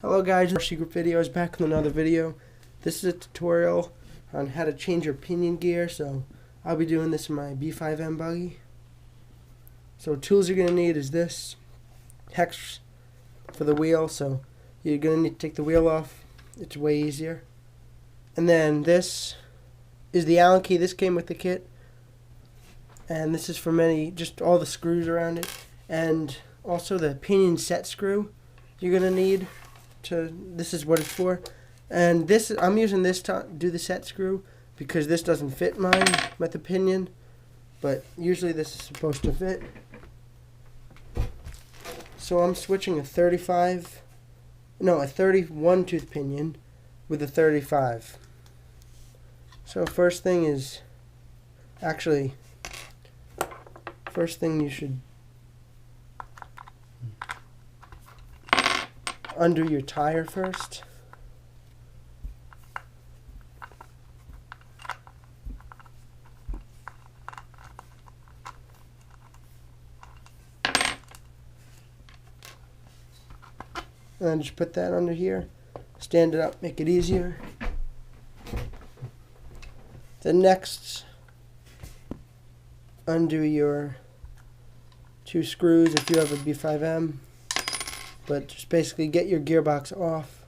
Hello guys, Secret Videos back with another video. This is a tutorial on how to change your pinion gear. So I'll be doing this in my B5m buggy. So tools you're going to need is this hex for the wheel. So you're going to need to take the wheel off. It's way easier. And then this is the Allen key. This came with the kit. And this is for just all the screws around it. And also the pinion set screw you're going to need. This is what it's for, and this I'm using this to do the set screw because this doesn't fit mine with the pinion, but usually this is supposed to fit. So I'm switching a 31 tooth pinion with a 35. So first thing you should undo your tire first. And then just put that under here. Stand it up, make it easier. Then next, undo your two screws if you have a B5m. But just basically get your gearbox off.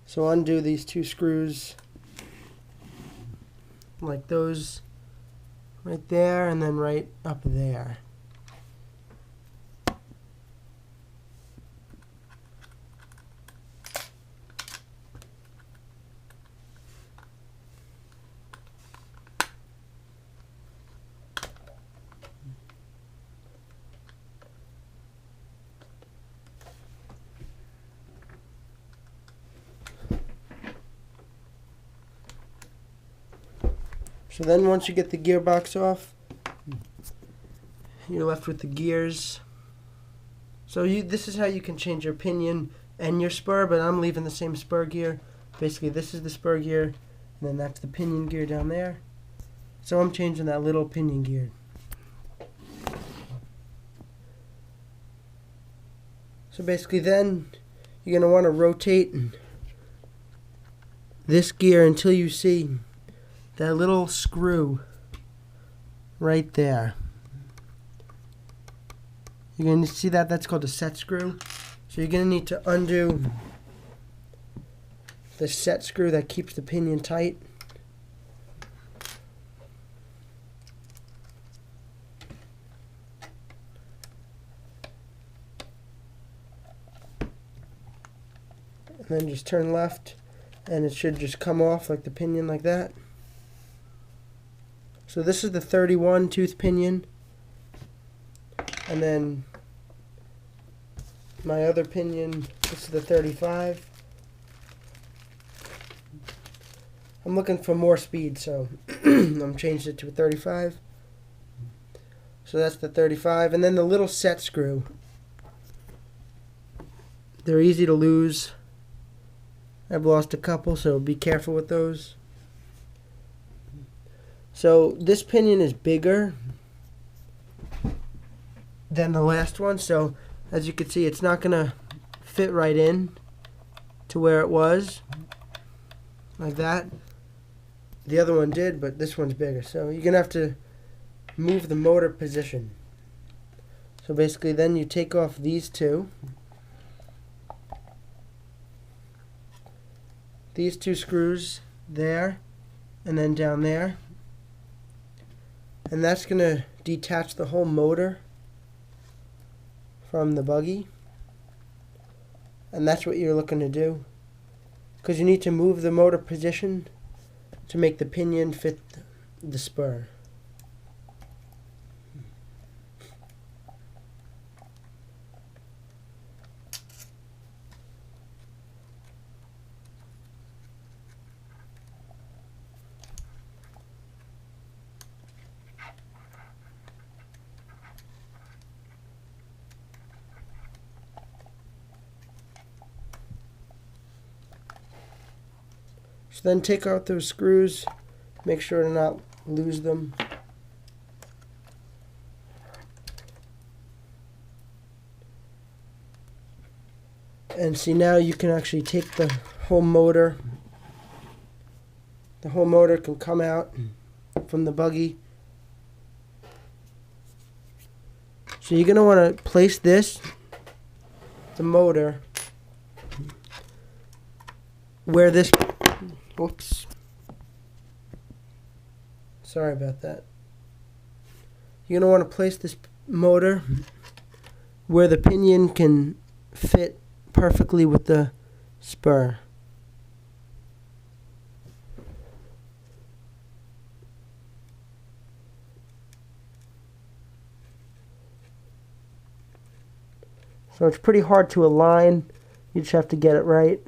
So undo these two screws like those right there and then right up there. So then once you get the gearbox off, you're left with the gears. So this is how you can change your pinion and your spur, but I'm leaving the same spur gear. Basically this is the spur gear, and then that's the pinion gear down there. So I'm changing that little pinion gear. So basically then you're going to want to rotate this gear until you see that little screw right there. You're going to see that's called a set screw. So you're going to need to undo the set screw that keeps the pinion tight. And then just turn left and it should just come off like the pinion like that. So this is the 31 tooth pinion, and then my other pinion, this is the 35. I'm looking for more speed, so I'm changing it to a 35. So that's the 35, and then the little set screw. They're easy to lose. I've lost a couple, so be careful with those. So this pinion is bigger than the last one, so as you can see it's not going to fit right in to where it was, like that. The other one did, but this one's bigger, so you're going to have to move the motor position. So basically then you take off these two screws there and then down there. And that's going to detach the whole motor from the buggy. And that's what you're looking to do, because you need to move the motor position to make the pinion fit the spur. So then take out those screws, make sure to not lose them. And see, now you can actually take the whole motor. The whole motor can come out from the buggy. So you're going to want to place this, the motor, where this, whoops, sorry about that. You're going to want to place this motor where the pinion can fit perfectly with the spur. So it's pretty hard to align. You just have to get it right.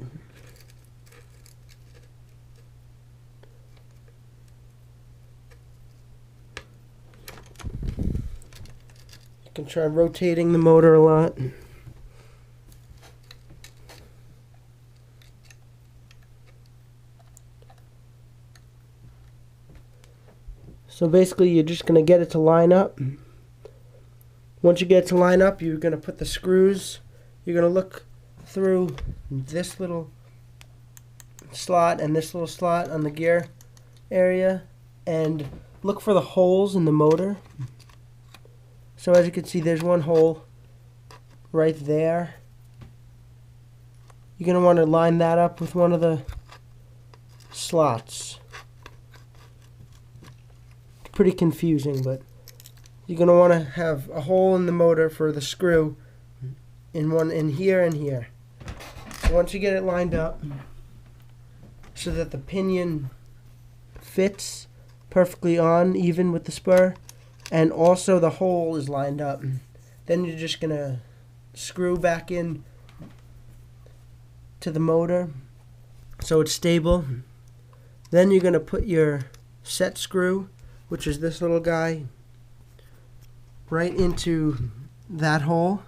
You can try rotating the motor a lot. So basically you're just going to get it to line up. Once you get it to line up, you're going to put the screws. You're going to look through this little slot and this little slot on the gear area and look for the holes in the motor. So as you can see, there's one hole right there. You're going to want to line that up with one of the slots. It's pretty confusing, but you're going to want to have a hole in the motor for the screw in here and here. So once you get it lined up so that the pinion fits perfectly on, even with the spur, and also the hole is lined up, then you're just going to screw back in to the motor so it's stable. Then you're going to put your set screw, which is this little guy, right into that hole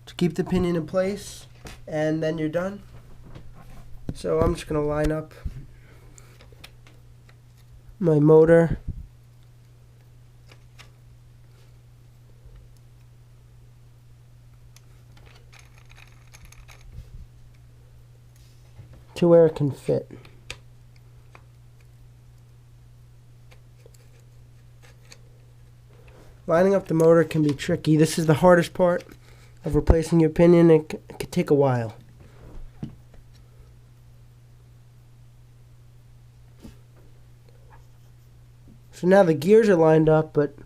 to keep the pinion in place, and then you're done. So I'm just going to line up my motor. To where it can fit. Lining up the motor can be tricky. This is the hardest part of replacing your pinion. It could take a while. So now the gears are lined up, but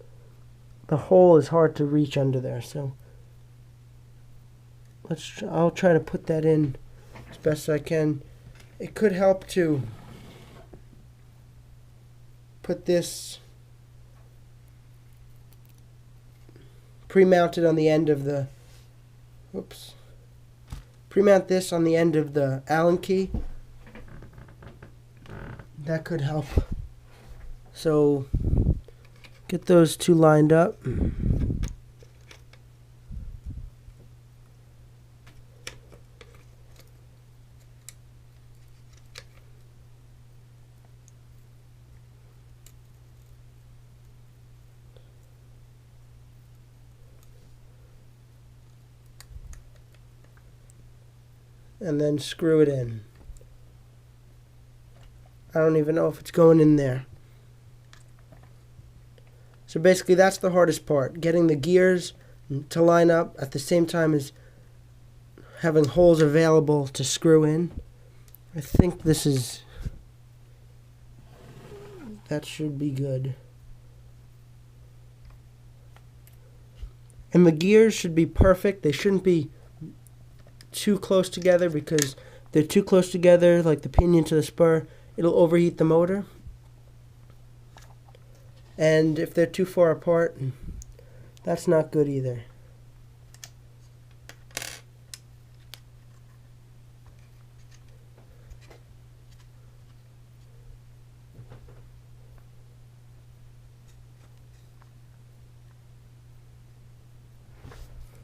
the hole is hard to reach under there. So I'll try to put that in as best I can. It could help to put this pre-mounted on the end of the, pre-mount this on the end of the Allen key. That could help. So get those two lined up. And then screw it in. I don't even know if it's going in there. So basically that's the hardest part, getting the gears to line up at the same time as having holes available to screw in. I think that should be good. And the gears should be perfect. They shouldn't be too close together, because if they're too close together, like the pinion to the spur, it'll overheat the motor. And if they're too far apart, that's not good either.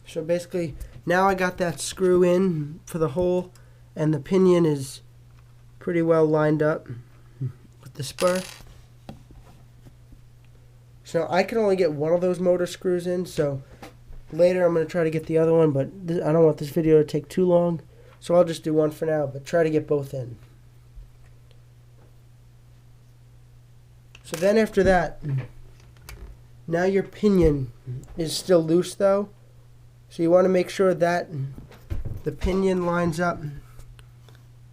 So basically, now I got that screw in for the hole, and the pinion is pretty well lined up with the spur. So I can only get one of those motor screws in, so later I'm going to try to get the other one, but I don't want this video to take too long, so I'll just do one for now, but try to get both in. So then after that, now your pinion is still loose though, so you want to make sure that the pinion lines up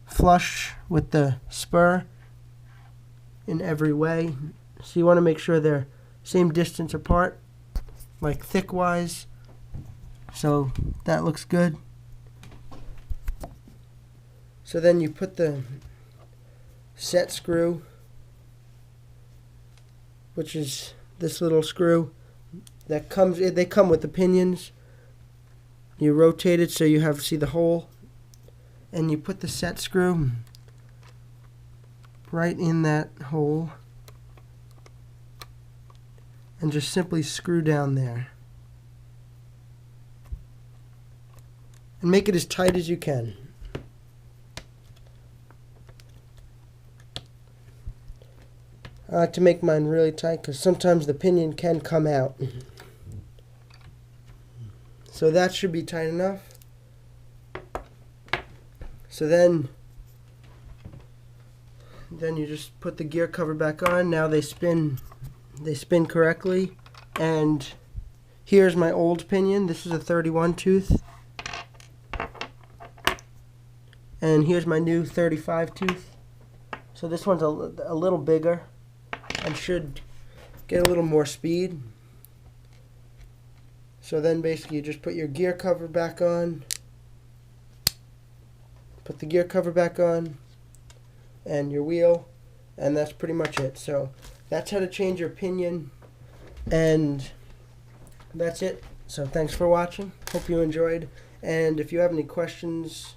flush with the spur in every way. So you want to make sure they're same distance apart, like thick-wise, so that looks good. So then you put the set screw, which is this little screw that comes, they come with the pinions. You rotate it so you see the hole, and you put the set screw right in that hole and just simply screw down there. And make it as tight as you can. I like to make mine really tight because sometimes the pinion can come out. So that should be tight enough. So then you just put the gear cover back on. Now they spin correctly. And here's my old pinion. This is a 31 tooth. And here's my new 35 tooth. So this one's a little bigger and should get a little more speed. So then basically you just put your gear cover back on, put the gear cover back on, and your wheel, and that's pretty much it. So that's how to change your pinion, and that's it. So thanks for watching. Hope you enjoyed, and if you have any questions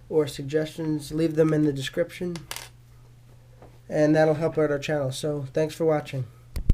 or suggestions, leave them in the description, and that'll help out our channel. So thanks for watching.